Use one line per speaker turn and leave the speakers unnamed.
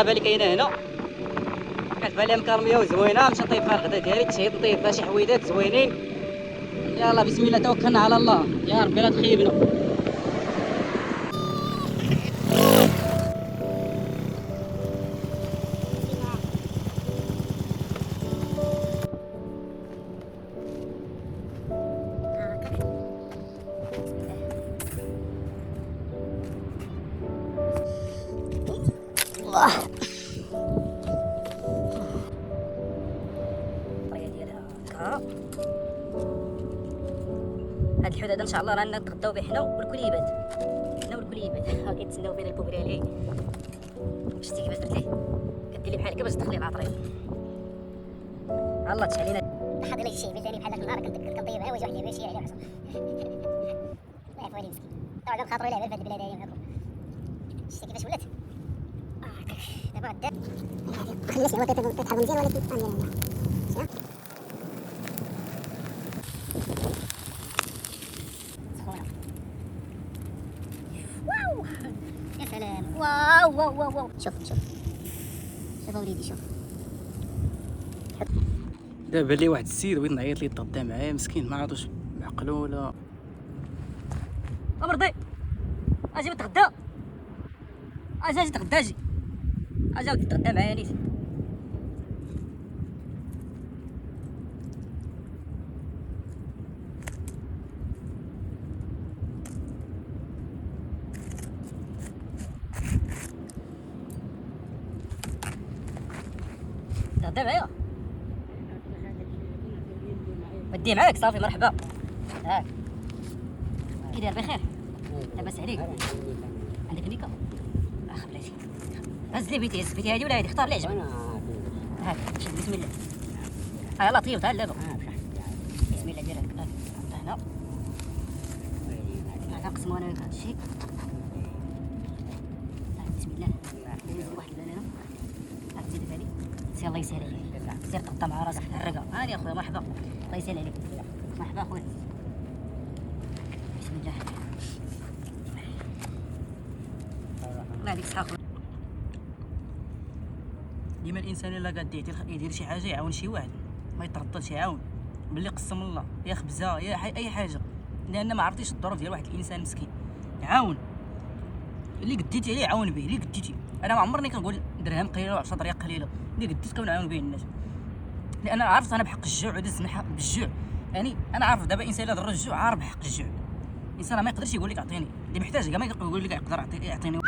اللي كاينه هنا كتبان لها مكرميه وزوينه. نمشي نطيب فيها الغدا ديالي، تشهيد نطيب فيها شي حويدات زوينين. يلا بسم الله توكلنا على الله، يا ربي لا تخيبنا. هاد الحداد ان شاء الله رانا نتغداو به حنا والكليبات، حنا والكليبات كيتسناو فينا البوبريالي. شتي كيفاش درت ليه؟ كدير لي بحال هكا باش تدخلي العطريه. الله تشعلينا
حاضر لي شي بلداني بحال هاك النهار كنطيبها واجي واحد يبغي شي عليه حسن. الله يعفو عليه مسكين. طبعا خاطرو يلعب في هاد البلاد هادي. شتي كيفاش ولات؟ دابا غدا خلي شي هو تتحضر مزيان ولكن سخونه. واو يا سلام. واو واو واو واو. شوف وليدي شوف.
دابا لي واحد السيد بغيت نعيط ليه يتغدى معايا مسكين، ما عرفتش معقلو ولا مرضي. اجي نتغدى، اجي نتغدى، اجي تتغدى معايا نيت. تغدى معايا، وديه معاك صافي مرحبا. هاك كي داير بخير؟ لاباس عليك؟ عندك نيكا؟ اخ بلاتي هز لي بيتي هادي ولا هادي؟ اختار اللي عجبك. هاك شوف بسم الله. يلا طيب تعال دابا. بسم الله دير هاك هنا نقسمو انا وياك هادشي. بسم الله ندير واحد البنانه. هاك زيد هادي سير الله يسهل عليك. سير تغطى مع راسك الرقه. هاني اخويا مرحبا، الله يسهل عليك. مرحبا اخويا. بسم الله. الله يديك الصحة. ديما الانسان الا قاد يدير شي حاجه يعاون شي واحد، ما يترددش يعاون باللي قسم الله، يا خبزه يا اي حاجه، لان ما عرفتيش الظروف ديال واحد الانسان مسكين. يعاون اللي قديتي عليه عاون به، اللي قديتي. انا ما عمرني كنقول درهم قليله و 10 درهم قليله، اللي قديت كنعاون به الناس، لان عرفت انا بحق الجوع ودز بالجوع. يعني انا عارف دابا الانسان الا ضر الجوع عارف بحق الجوع. الانسان ما يقدرش يقول لك اعطيني، اللي محتاج كاع ما يقول لك يقدر يعطيني.